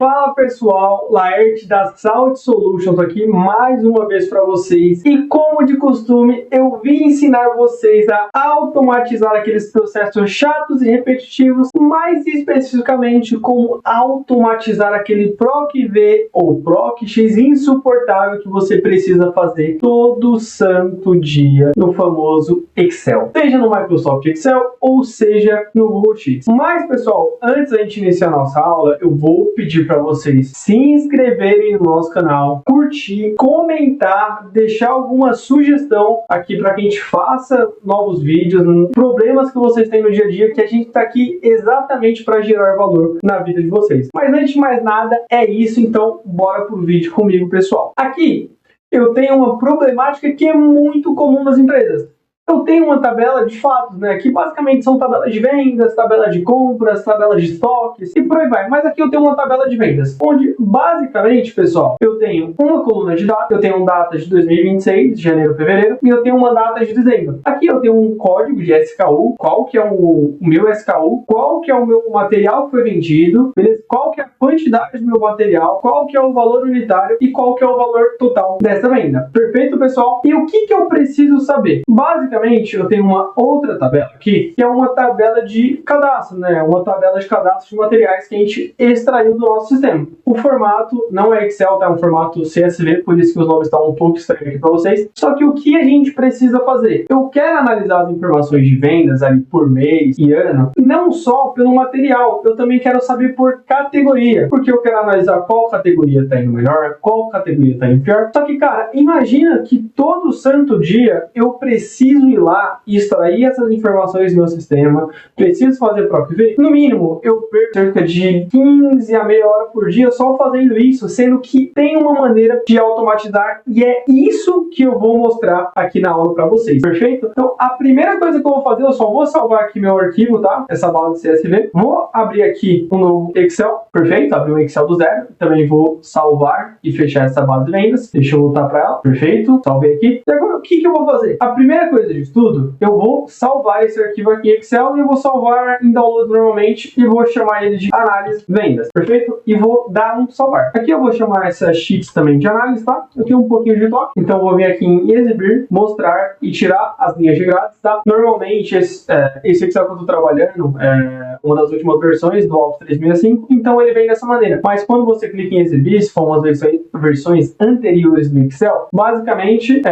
Fala pessoal, Laerte da Salt Solutions aqui mais uma vez para vocês, e como de costume eu vim ensinar vocês a automatizar aqueles processos chatos e repetitivos, mais especificamente como automatizar aquele PROC-V ou PROC-X insuportável que você precisa fazer todo santo dia no famoso Excel, seja no Microsoft Excel ou seja no Google Sheets. Mas pessoal, antes da gente iniciar a nossa aula, eu vou pedir para vocês se inscreverem no nosso canal, curtir, comentar, deixar alguma sugestão aqui para que a gente faça novos vídeos, problemas que vocês têm no dia a dia, que a gente está aqui exatamente para gerar valor na vida de vocês. Mas antes de mais nada, é isso, então bora pro vídeo comigo, pessoal. Aqui eu tenho uma problemática que é muito comum nas empresas. Eu tenho uma tabela de fatos, né, que basicamente são tabelas de vendas, tabela de compras, tabelas de estoques e por aí vai. Mas aqui eu tenho uma tabela de vendas, onde basicamente, pessoal, eu tenho uma coluna de datas, eu tenho datas de 2026, de janeiro, fevereiro, e eu tenho uma data de dezembro. Aqui eu tenho um código de SKU, qual que é o meu SKU, qual que é o meu material que foi vendido, beleza? Qual que é a quantidade do meu material, qual que é o valor unitário e qual que é o valor total dessa venda. Perfeito, pessoal? E o que eu preciso saber? Basicamente, eu tenho uma outra tabela aqui, que é uma tabela de cadastro, né? Uma tabela de cadastro de materiais que a gente extraiu do nosso sistema. O formato não é Excel, tá? É um formato CSV, por isso que os nomes estão um pouco estranhos aqui para vocês. Só que o que a gente precisa fazer? Eu quero analisar as informações de vendas ali por mês e ano, não só pelo material, eu também quero saber por categoria, porque eu quero analisar qual categoria está indo melhor, qual categoria está indo pior. Só que, cara, imagina que todo santo dia eu preciso ir lá e extrair essas informações do meu sistema, preciso fazer PROC-V. No mínimo, eu perco cerca de 15 a meia hora por dia só fazendo isso, sendo que tem uma maneira de automatizar e é isso que eu vou mostrar aqui na aula para vocês, perfeito? Então, a primeira coisa que eu vou fazer, eu só vou salvar aqui meu arquivo, tá? Essa base CSV. Vou abrir aqui um novo Excel, perfeito? Abrir um Excel do zero. Também vou salvar e fechar essa base de vendas. Deixa eu voltar para ela, perfeito? Salvei aqui. E agora, o que eu vou fazer? A primeira coisa de tudo, eu vou salvar esse arquivo aqui em Excel e eu vou salvar em download normalmente e vou chamar ele de análise vendas, perfeito? E vou dar um salvar. Aqui eu vou chamar essa sheets também de análise, tá? Eu tenho um pouquinho de toque, então eu vou vir aqui em exibir, mostrar e tirar as linhas de grades, tá? Normalmente esse Excel que eu tô trabalhando é uma das últimas versões do Office 365, então ele vem dessa maneira. Mas quando você clica em exibir, se for umas versões anteriores do Excel, basicamente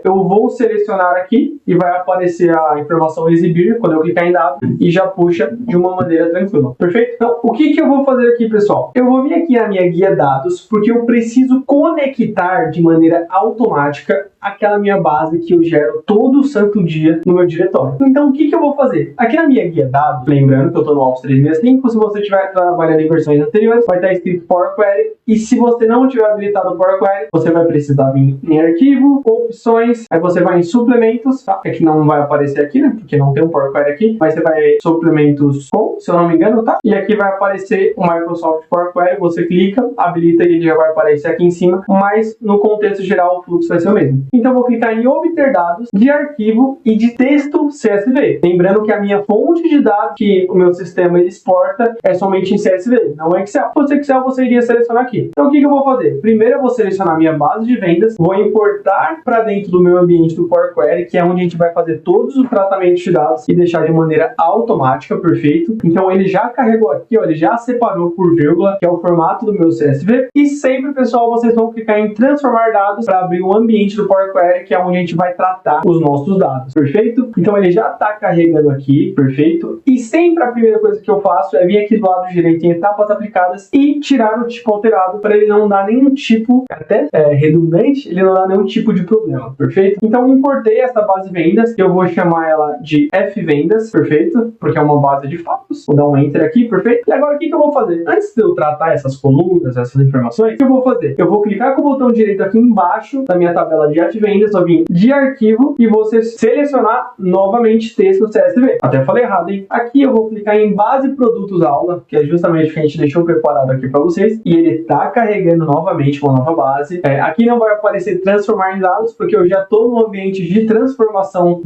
eu vou selecionar aqui e vai aparecer a informação exibir quando eu clicar em dado e já puxa de uma maneira tranquila, perfeito? Então, o que eu vou fazer aqui, pessoal? Eu vou vir aqui na minha guia dados, porque eu preciso conectar de maneira automática aquela minha base que eu gero todo santo dia no meu diretório. Então, o que eu vou fazer? Aqui na minha guia dados, lembrando que eu estou no Office 365, se você estiver trabalhando em versões anteriores, vai estar escrito Power Query, e se você não tiver habilitado o Power Query, você vai precisar vir em arquivo, opções, aí você vai em suplementos, tá? É que não vai aparecer aqui, né? Porque não tem um Power Query aqui, mas você vai em suplementos com, se eu não me engano, tá? E aqui vai aparecer o Microsoft Power Query, você clica, habilita e ele já vai aparecer aqui em cima, mas no contexto geral o fluxo vai ser o mesmo. Então eu vou clicar em obter dados de arquivo e de texto CSV. Lembrando que a minha fonte de dados que o meu sistema ele exporta é somente em CSV, não é Excel. Se fosse Excel, você iria selecionar aqui. Então o que eu vou fazer? Primeiro eu vou selecionar a minha base de vendas, vou importar para dentro do meu ambiente do Power Query, que é onde a gente vai fazer todos os tratamentos de dados e deixar de maneira automática, perfeito? Então ele já carregou aqui, ó, ele já separou por vírgula, que é o formato do meu CSV. E sempre, pessoal, vocês vão clicar em transformar dados para abrir o ambiente do Power Query, que é onde a gente vai tratar os nossos dados, perfeito? Então ele já está carregando aqui, perfeito? E sempre a primeira coisa que eu faço é vir aqui do lado direito em etapas aplicadas e tirar o tipo alterado para ele não dar nenhum tipo, até redundante, ele não dá nenhum tipo de problema, perfeito? Então eu importei essa base de vendas, que eu vou chamar ela de F-vendas, perfeito? Porque é uma base de fatos. Vou dar um enter aqui, perfeito? E agora o que eu vou fazer? Antes de eu tratar essas colunas, essas informações, o que eu vou fazer? Eu vou clicar com o botão direito aqui embaixo da minha tabela de F-vendas, vou vir de arquivo e vou selecionar novamente texto CSV. Até falei errado, hein? Aqui eu vou clicar em base produtos aula, que é justamente o que a gente deixou preparado aqui para vocês, e ele tá carregando novamente uma nova base. Aqui não vai aparecer transformar em dados, porque eu já estou no ambiente de transformar transformação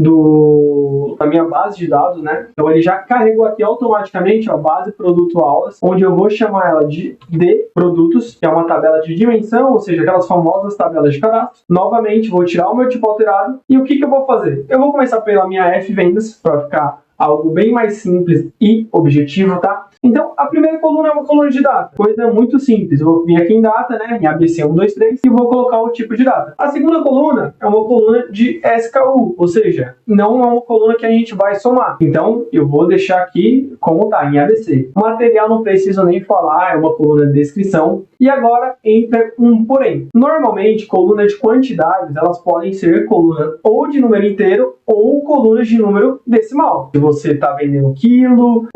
da minha base de dados, né? Então ele já carregou aqui automaticamente a base produto aulas, onde eu vou chamar ela de produtos, que é uma tabela de dimensão, ou seja, aquelas famosas tabelas de cadastro. Novamente, vou tirar o meu tipo alterado e o que eu vou fazer? Eu vou começar pela minha F vendas, para ficar algo bem mais simples e objetivo, tá? Então, a primeira coluna é uma coluna de data, coisa muito simples. Eu vou vir aqui em data, né, em ABC 123, e vou colocar o tipo de data. A segunda coluna é uma coluna de SKU, ou seja, não é uma coluna que a gente vai somar. Então, eu vou deixar aqui como tá, em ABC. Material não preciso nem falar, é uma coluna de descrição. E agora entra um porém. Normalmente, colunas de quantidades, elas podem ser coluna ou de número inteiro ou colunas de número decimal. Se você está vendendo quilo,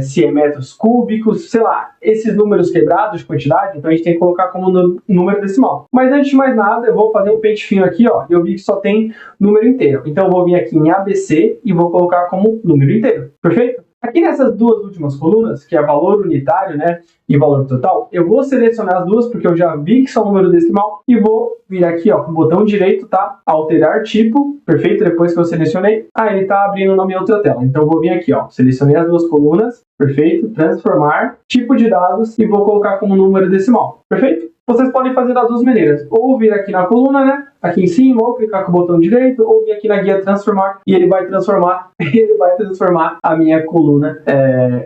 se é metros cúbicos, sei lá, esses números quebrados de quantidade, então a gente tem que colocar como número decimal. Mas antes de mais nada, eu vou fazer um pente fino aqui, ó. Eu vi que só tem número inteiro. Então eu vou vir aqui em ABC e vou colocar como número inteiro. Perfeito? Aqui nessas duas últimas colunas, que é valor unitário, né, e valor total, eu vou selecionar as duas porque eu já vi que são número decimal e vou vir aqui, ó, com o botão direito, tá? Alterar tipo, perfeito? Depois que eu selecionei, ele tá abrindo na minha outra tela. Então eu vou vir aqui, ó, selecionei as duas colunas, perfeito? Transformar, tipo de dados e vou colocar como número decimal, perfeito? Vocês podem fazer das duas maneiras, ou vir aqui na coluna, né, aqui em cima, ou clicar com o botão direito, ou vir aqui na guia transformar, e ele vai transformar a minha coluna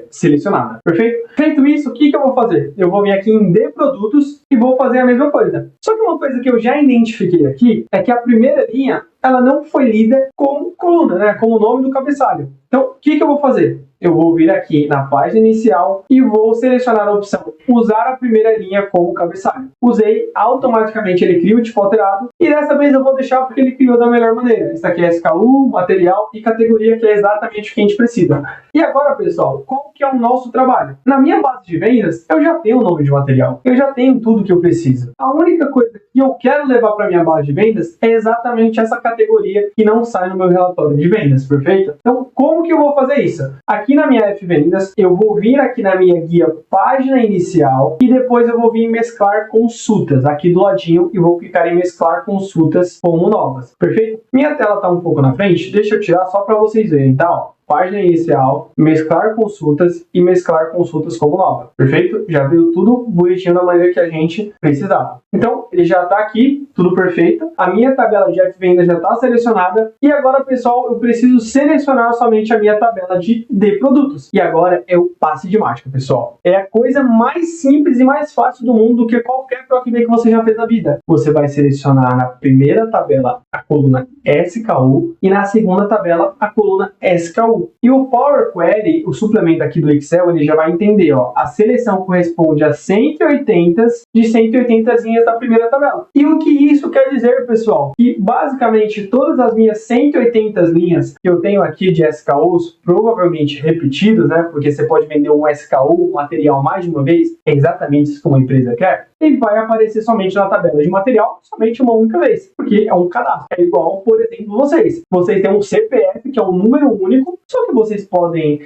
selecionada, perfeito? Feito isso, o que eu vou fazer? Eu vou vir aqui em D produtos e vou fazer a mesma coisa. Só que uma coisa que eu já identifiquei aqui é que a primeira linha, ela não foi lida como coluna, né, como o nome do cabeçalho. Então, o que eu vou fazer? Eu vou vir aqui na página inicial e vou selecionar a opção usar a primeira linha como cabeçalho. Usei, automaticamente ele cria o tipo alterado e dessa vez eu vou deixar porque ele criou da melhor maneira. Isso aqui é SKU, material e categoria, que é exatamente o que a gente precisa. E agora, pessoal, qual que é o nosso trabalho? Na minha base de vendas, eu já tenho o nome de material, eu já tenho tudo que eu preciso. A única coisa que eu quero levar para minha base de vendas é exatamente essa categoria que não sai no meu relatório de vendas, perfeito? Então, como que eu vou fazer isso? Aqui na minha F vendas, eu vou vir aqui na minha guia página inicial e depois eu vou vir em mesclar consultas aqui do ladinho e vou clicar em mesclar consultas como novas, perfeito? Minha tela está um pouco na frente, deixa eu tirar só para vocês verem, tá? Ó, página inicial, mesclar consultas e mesclar consultas como nova, perfeito? Já veio tudo bonitinho da maneira que a gente precisava. Então, ele já está aqui, tudo perfeito. A minha tabela de F vendas já está selecionada. E agora, pessoal, eu preciso selecionar somente a minha tabela de produtos. E agora é o passe de mágica, pessoal. É a coisa mais simples e mais fácil do mundo do que qualquer ProcV que você já fez na vida. Você vai selecionar na primeira tabela a coluna SKU e na segunda tabela a coluna SKU. E o Power Query, o suplemento aqui do Excel, ele já vai entender, ó, a seleção corresponde a 180 de 180 linhas da primeira tabela. E o que isso quer dizer, pessoal? Que basicamente todas as minhas 180 linhas que eu tenho aqui de SKUs, provavelmente repetidos, né? Porque você pode vender um SKU, um material, mais de uma vez, é exatamente isso que uma empresa quer, ele vai aparecer somente na tabela de material, somente uma única vez, porque é um cadastro. É igual, por exemplo, vocês. Vocês têm um CPF, que é um número único, só que vocês podem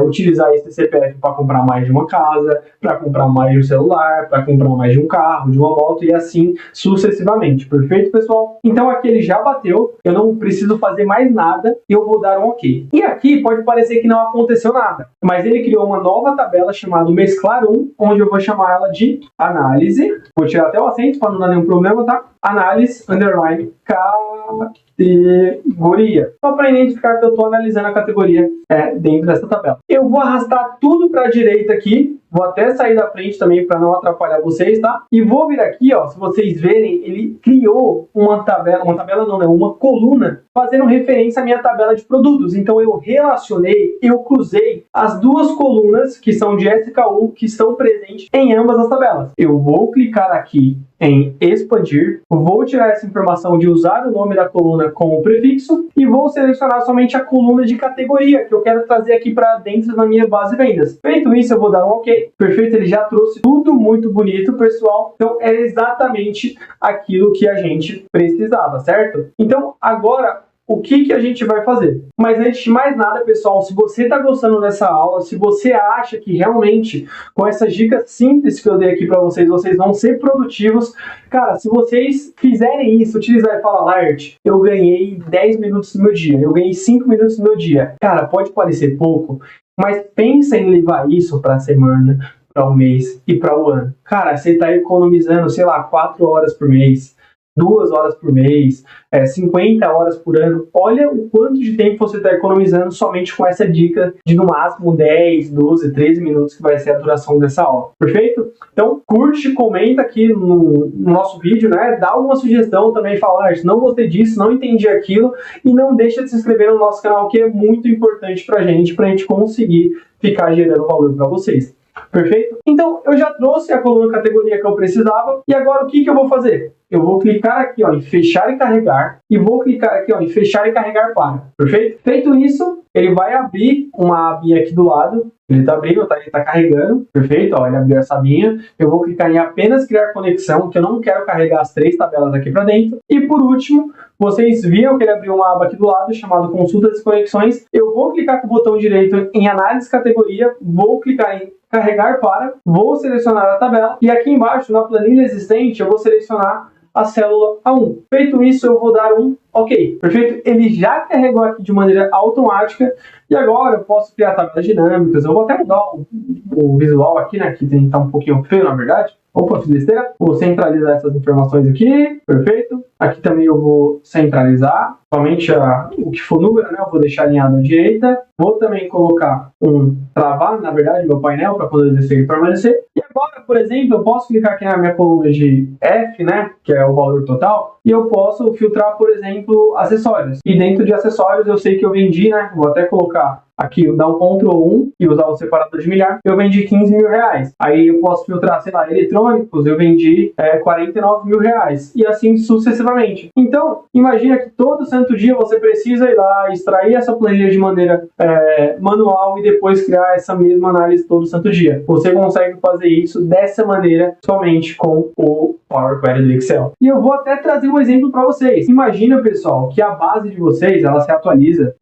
utilizar esse CPF para comprar mais de uma casa, para comprar mais de um celular, para comprar mais de um carro, de uma moto e assim sucessivamente. Perfeito, pessoal? Então aqui ele já bateu, eu não preciso fazer mais nada e eu vou dar um OK. E aqui pode parecer que não aconteceu nada, mas ele criou uma nova tabela chamada mesclar 1, onde eu vou chamar ela de análise. Vou tirar até o acento para não dar nenhum problema, tá? Análise, underline, categoria. Só para identificar que eu estou analisando a categoria dentro dessa tabela. Eu vou arrastar tudo para a direita aqui. Vou até sair da frente também para não atrapalhar vocês, tá? E vou vir aqui, ó, se vocês verem, ele criou uma coluna fazendo referência à minha tabela de produtos. Então eu relacionei, eu cruzei as duas colunas que são de SKU, que estão presentes em ambas as tabelas. Eu vou clicar aqui em expandir, vou tirar essa informação de usar o nome da coluna como prefixo e vou selecionar somente a coluna de categoria que eu quero trazer aqui para dentro da minha base de vendas. Feito isso, eu vou dar um OK. Perfeito, ele já trouxe tudo muito bonito, pessoal. Então é exatamente aquilo que a gente precisava, certo? Então agora o que a gente vai fazer. Mas antes de mais nada, pessoal, se você está gostando dessa aula, se você acha que realmente com essas dicas simples que eu dei aqui para vocês, vocês vão ser produtivos, cara, se vocês fizerem isso, utilizar e falar, Laert, eu ganhei 10 minutos do meu dia, eu ganhei 5 minutos do meu dia. Cara, pode parecer pouco, mas pensa em levar isso para a semana, para o mês e para o ano. Cara, você está economizando, sei lá, 4 horas por mês, 2 horas por mês, 50 horas por ano. Olha o quanto de tempo você está economizando somente com essa dica de no máximo 10, 12, 13 minutos que vai ser a duração dessa aula. Perfeito? Então, curte, comenta aqui no nosso vídeo, né? Dá uma sugestão também, fala, não gostei disso, não entendi aquilo, e não deixa de se inscrever no nosso canal, que é muito importante para a gente conseguir ficar gerando valor para vocês. Perfeito? Então, eu já trouxe a coluna categoria que eu precisava, e agora o que eu vou fazer? Eu vou clicar aqui ó, em fechar e carregar, e vou clicar aqui ó, em fechar e carregar para. Perfeito? Feito isso, ele vai abrir uma abinha aqui do lado. Ele está abrindo, ele está carregando. Perfeito? Ó, ele abriu essa abinha. Eu vou clicar em apenas criar conexão, que eu não quero carregar as 3 tabelas aqui para dentro. E por último, vocês viram que ele abriu uma aba aqui do lado, chamada consultas e conexões. Eu vou clicar com o botão direito em análise categoria, vou clicar em carregar para, vou selecionar a tabela, e aqui embaixo, na planilha existente, eu vou selecionar a célula A1. Feito isso, eu vou dar um OK. Perfeito? Ele já carregou aqui de maneira automática, e agora eu posso criar tabelas dinâmicas. Eu vou até mudar o visual aqui, né, que tem que estar um pouquinho feio, na verdade. Opa, fiz besteira. Vou centralizar essas informações aqui. Perfeito. Aqui também eu vou centralizar somente o que for número, né? Eu vou deixar alinhado à direita. Vou também colocar travar, na verdade, meu painel para poder descer e permanecer. E agora, por exemplo, eu posso clicar aqui na minha coluna de F, né? Que é o valor total. E eu posso filtrar, por exemplo, acessórios. E dentro de acessórios eu sei que eu vendi, né? Vou até colocar aqui, dar um Ctrl 1 e usar o separador de milhar, eu vendi 15 mil reais. Aí eu posso filtrar, sei lá, eletrônicos, eu vendi 49 mil reais. E assim sucessivamente. Então, imagina que todo santo dia você precisa ir lá, extrair essa planilha de maneira manual e depois criar essa mesma análise todo santo dia. Você consegue fazer isso dessa maneira somente com o Power Query do Excel. E eu vou até trazer um exemplo para vocês. Imagina, pessoal, que a base de vocês, ela se atualiza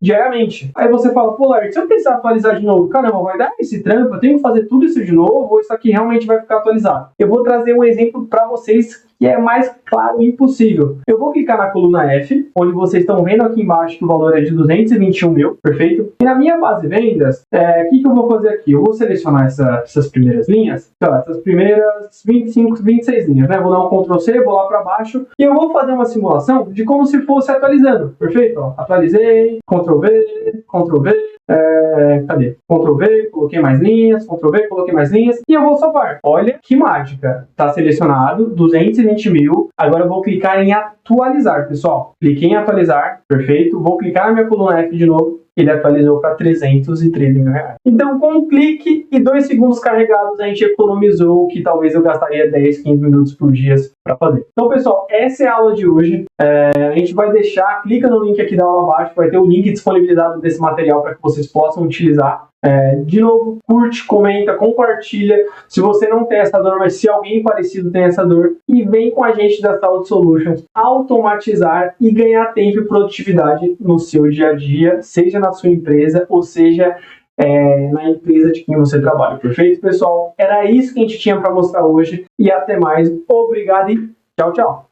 diariamente. Aí você fala, pô, Larry, se eu precisar atualizar de novo, caramba, vai dar esse trampo, eu tenho que fazer tudo isso de novo, ou isso aqui realmente vai ficar atualizado? Eu vou trazer um exemplo para vocês que é mais claro e impossível. Eu vou clicar na coluna F, onde vocês estão vendo aqui embaixo que o valor é de 221 mil, perfeito? E na minha base de vendas, o que eu vou fazer aqui? Eu vou selecionar essas primeiras linhas, essas primeiras 25, 26 linhas, né? Vou dar um Ctrl C, vou lá para baixo, e eu vou fazer uma simulação de como se fosse atualizando, perfeito? Ó, atualizei, Ctrl V, Ctrl V, cadê? Ctrl V, coloquei mais linhas, Ctrl V, coloquei mais linhas, e eu vou salvar. Olha que mágica! Está selecionado, 220 mil, agora eu vou clicar em atualizar, pessoal. Cliquei em atualizar, perfeito, vou clicar na minha coluna F de novo, ele atualizou para 313 mil reais. Então, com um clique e 2 segundos carregados, a gente economizou o que talvez eu gastaria 10, 15 minutos por dia para fazer. Então, pessoal, essa é a aula de hoje. A gente vai deixar, clica no link aqui da aula abaixo, vai ter o link disponibilizado desse material para que vocês possam utilizar. De novo, curte, comenta, compartilha. Se você não tem essa dor, mas se alguém parecido tem essa dor, e vem com a gente da Salt Solutions automatizar e ganhar tempo e produtividade no seu dia a dia, seja na sua empresa ou seja na empresa de quem você trabalha. Perfeito, pessoal? Era isso que a gente tinha para mostrar hoje e até mais. Obrigado e tchau, tchau.